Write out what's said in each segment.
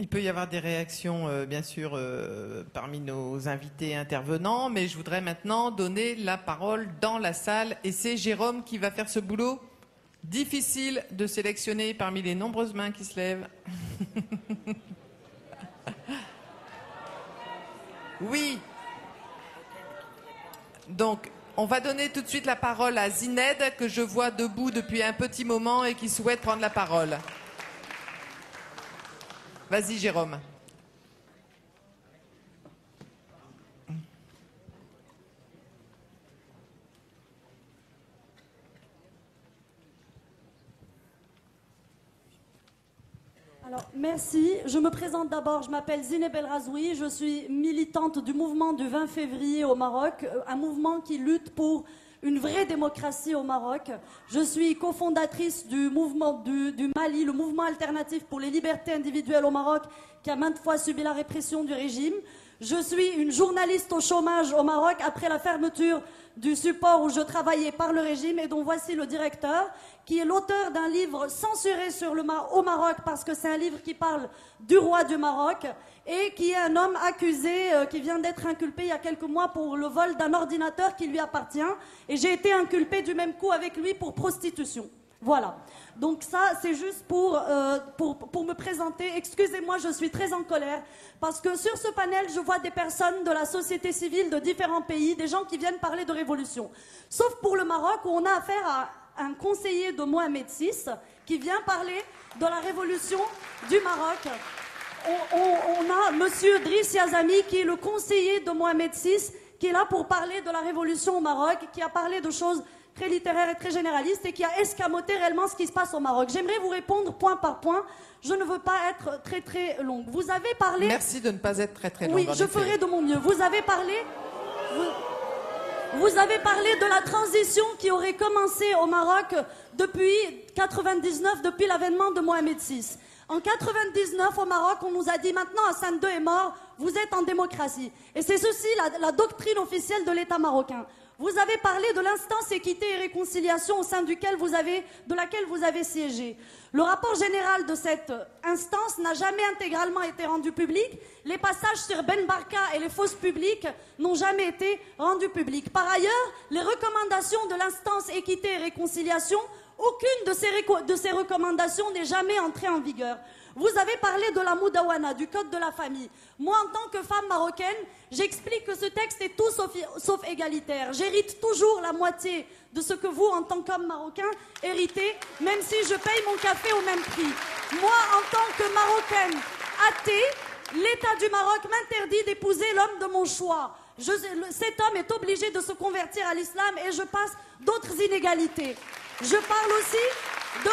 Il peut y avoir des réactions, bien sûr, parmi nos invités intervenants, mais je voudrais maintenant donner la parole dans la salle. Et c'est Jérôme qui va faire ce boulot difficile de sélectionner parmi les nombreuses mains qui se lèvent. Oui. Donc, on va donner tout de suite la parole à Zined, que je vois debout depuis un petit moment et qui souhaite prendre la parole. Vas-y, Jérôme. Alors, merci. Je me présente d'abord. Je m'appelle Zineb El Razoui. Je suis militante du mouvement du 20 février au Maroc, un mouvement qui lutte pour une vraie démocratie au Maroc. Je suis cofondatrice du mouvement du Mali, le mouvement alternatif pour les libertés individuelles au Maroc, qui a maintes fois subi la répression du régime. Je suis une journaliste au chômage au Maroc après la fermeture du support où je travaillais par le régime et dont voici le directeur, qui est l'auteur d'un livre censuré au Maroc parce que c'est un livre qui parle du roi du Maroc et qui est un homme accusé qui vient d'être inculpé il y a quelques mois pour le vol d'un ordinateur qui lui appartient. Et j'ai été inculpée du même coup avec lui pour prostitution. Voilà. Donc ça, c'est juste pour me présenter. Excusez-moi, je suis très en colère parce que sur ce panel, je vois des personnes de la société civile de différents pays, des gens qui viennent parler de révolution. Sauf pour le Maroc où on a affaire à un conseiller de Mohamed VI qui vient parler de la révolution du Maroc. On a monsieur Driss Yazami qui est le conseiller de Mohamed VI qui est là pour parler de la révolution au Maroc, qui a parlé de choses très littéraire et très généraliste et qui a escamoté réellement ce qui se passe au Maroc. J'aimerais vous répondre point par point. Je ne veux pas être très très longue. Vous avez parlé... Merci de ne pas être très très longue. Oui, je ferai de mon mieux. Vous avez parlé... Vous avez parlé de la transition qui aurait commencé au Maroc depuis 99, depuis l'avènement de Mohamed VI. En 99, au Maroc, on nous a dit maintenant Hassan II est mort, vous êtes en démocratie. Et c'est ceci la doctrine officielle de l'État marocain. Vous avez parlé de l'instance équité et réconciliation au sein de laquelle vous avez siégé. Le rapport général de cette instance n'a jamais intégralement été rendu public. Les passages sur Ben Barka et les fausses publiques n'ont jamais été rendus publics. Par ailleurs, les recommandations de l'instance équité et réconciliation, aucune de ces recommandations n'est jamais entrée en vigueur. Vous avez parlé de la Moudawana, du code de la famille. Moi, en tant que femme marocaine, j'explique que ce texte est tout sauf égalitaire. J'hérite toujours la moitié de ce que vous, en tant qu'homme marocain, héritez, même si je paye mon café au même prix. Moi, en tant que Marocaine athée, l'État du Maroc m'interdit d'épouser l'homme de mon choix. Cet homme est obligé de se convertir à l'islam et je passe d'autres inégalités. Je parle aussi de...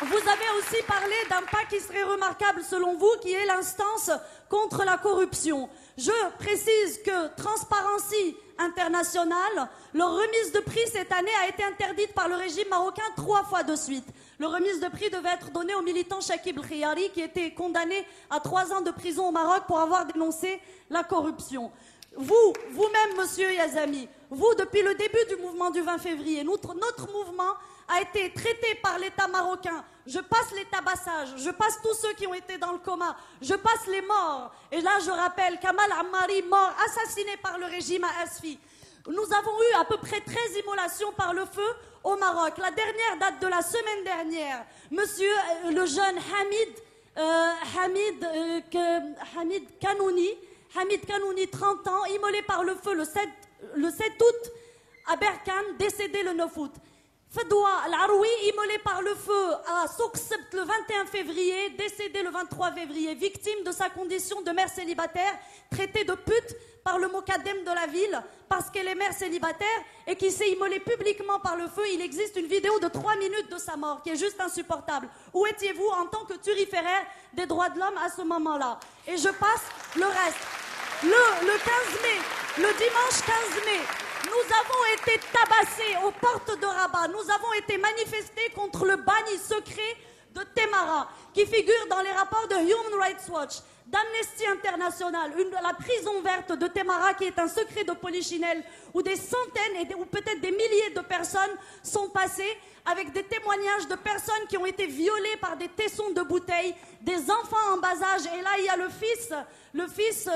Vous avez aussi parlé d'un pas qui serait remarquable selon vous, qui est l'instance contre la corruption. Je précise que Transparency International, leur remise de prix cette année a été interdite par le régime marocain 3 fois de suite. Le remise de prix devait être donné au militant Shakib Khiyari qui était condamné à 3 ans de prison au Maroc pour avoir dénoncé la corruption. Vous-même, monsieur Yazami, vous, depuis le début du mouvement du 20 février, notre mouvement a été traité par l'État marocain. Je passe les tabassages, je passe tous ceux qui ont été dans le coma, je passe les morts. Et là, je rappelle, Kamal Ammari, mort, assassiné par le régime à Asfi. Nous avons eu à peu près 13 immolations par le feu au Maroc. La dernière date de la semaine dernière. Monsieur le jeune Hamid Kanouni, 30 ans, immolé par le feu le 7 août à Berkane, décédé le 9 août. Fedwa Al-Aroui, immolé par le feu à Souq Sebt le 21 février, décédé le 23 février, victime de sa condition de mère célibataire, traitée de pute par le Mokadem de la ville, parce qu'elle est mère célibataire et qui s'est immolée publiquement par le feu. Il existe une vidéo de 3 minutes de sa mort qui est juste insupportable. Où étiez-vous en tant que turiféraire des droits de l'homme à ce moment-là? Et je passe le reste. Le 15 mai, le dimanche 15 mai, nous avons été tabassés aux portes de Rabat. Nous avons été manifestés contre le bagne secret de Temara, qui figure dans les rapports de Human Rights Watch. d'Amnesty International, la prison verte de Témara qui est un secret de Polichinelle, où des centaines ou peut-être des milliers de personnes sont passées, avec des témoignages de personnes qui ont été violées par des tessons de bouteilles, des enfants en bas âge. Et là, il y a le fils,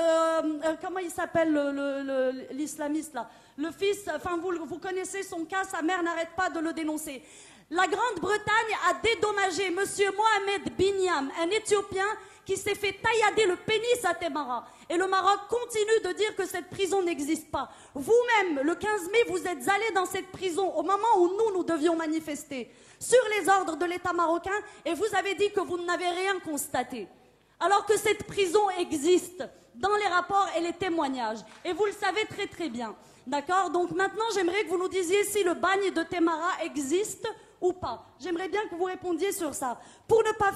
comment il s'appelle l'islamiste là? Le fils, enfin vous connaissez son cas, sa mère n'arrête pas de le dénoncer. La Grande-Bretagne a dédommagé monsieur Mohamed Binyam, un Éthiopien qui s'est fait taillader le pénis à Témara. Et le Maroc continue de dire que cette prison n'existe pas. Vous-même, le 15 mai, vous êtes allé dans cette prison au moment où nous devions manifester sur les ordres de l'État marocain et vous avez dit que vous n'avez rien constaté. Alors que cette prison existe dans les rapports et les témoignages. Et vous le savez très très bien. D'accord? Donc maintenant, j'aimerais que vous nous disiez si le bagne de Témara existe ou pas. J'aimerais bien que vous répondiez sur ça. Pour ne pas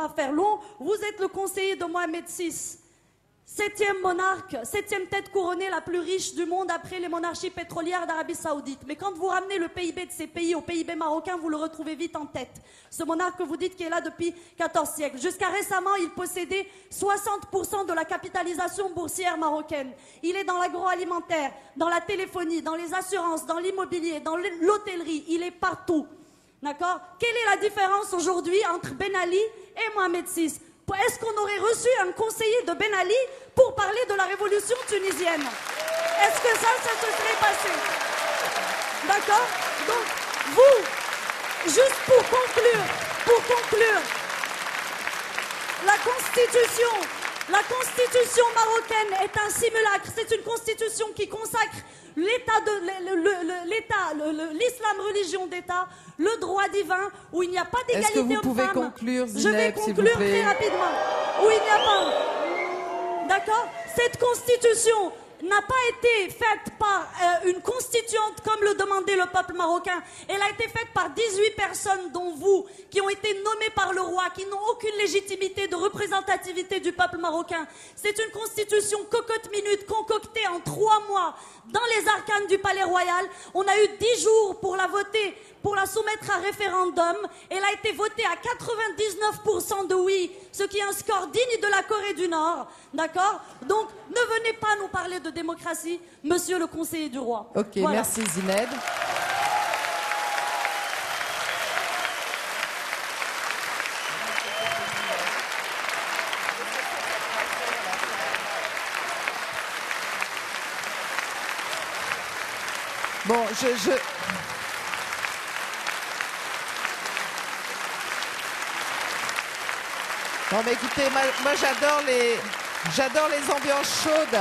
faire long, vous êtes le conseiller de Mohamed VI, 7e monarque, 7e tête couronnée la plus riche du monde après les monarchies pétrolières d'Arabie Saoudite. Mais quand vous ramenez le PIB de ces pays au PIB marocain, vous le retrouvez vite en tête. Ce monarque que vous dites qui est là depuis 14 siècles. Jusqu'à récemment, il possédait 60% de la capitalisation boursière marocaine. Il est dans l'agroalimentaire, dans la téléphonie, dans les assurances, dans l'immobilier, dans l'hôtellerie. Il est partout. D'accord? Quelle est la différence aujourd'hui entre Ben Ali et Mohamed VI? Est-ce qu'on aurait reçu un conseiller de Ben Ali pour parler de la révolution tunisienne? Est-ce que ça se serait passé? D'accord? Donc, vous, juste pour conclure, la constitution marocaine est un simulacre. C'est une constitution qui consacre l'islam religion d'État, le droit divin, où il n'y a pas d'égalité homme-femme. Est-ce que vous pouvez conclure, Zineb, je vais conclure très rapidement. Où il n'y a pas... D'accord? Cette constitution n'a pas été faite par une constituante comme le demandait le peuple marocain. Elle a été faite par 18 personnes, dont vous, qui ont été nommées par le roi, qui n'ont aucune légitimité de représentativité du peuple marocain. C'est une constitution cocotte-minute concoctée en 3 mois dans les arcanes du palais royal. On a eu 10 jours pour la voter, pour la soumettre à référendum. Elle a été votée à 99% de oui, ce qui est un score digne de la Corée du Nord. D'accord? Donc, ne venez pas nous parler de démocratie, monsieur le conseiller du roi. Ok, voilà. Merci Zineb. Bon, Non mais écoutez, moi j'adore les ambiances chaudes.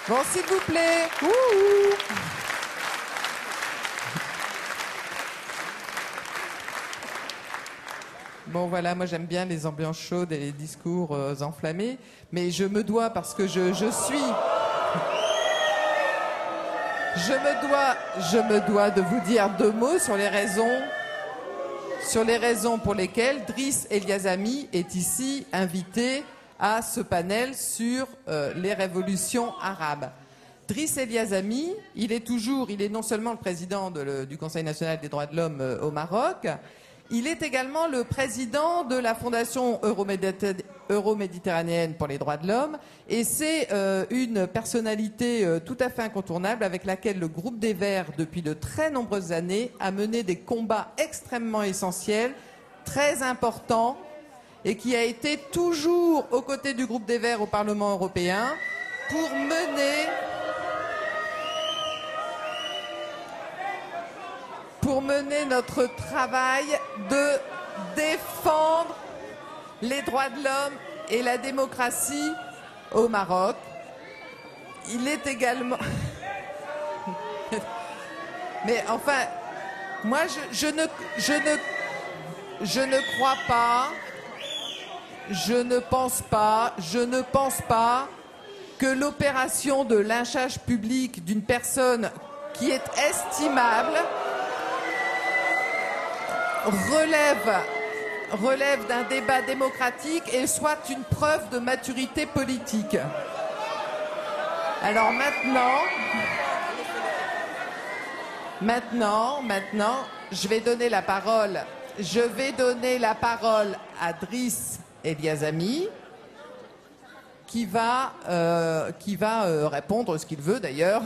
Bon, s'il vous plaît. Ouh. Bon voilà, moi j'aime bien les ambiances chaudes et les discours enflammés, mais je me dois, parce que je me dois de vous dire 2 mots sur les raisons pour lesquelles Driss Eliazami est ici invité à ce panel sur les révolutions arabes. Driss Eliazami, il est non seulement le président du Conseil national des droits de l'homme au Maroc, il est également le président de la Fondation euro-méditerranéenne pour les droits de l'homme et c'est une personnalité tout à fait incontournable avec laquelle le groupe des Verts, depuis de très nombreuses années, a mené des combats extrêmement essentiels, très importants, et qui a été toujours aux côtés du groupe des Verts au Parlement européen pour mener notre travail de défendre les droits de l'homme et la démocratie au Maroc. Il est également... Mais enfin, moi je ne crois pas, je ne pense pas que l'opération de lynchage public d'une personne qui est relève d'un débat démocratique et soit une preuve de maturité politique. Alors maintenant, je vais donner la parole à Driss Eliazami, qui va répondre ce qu'il veut d'ailleurs.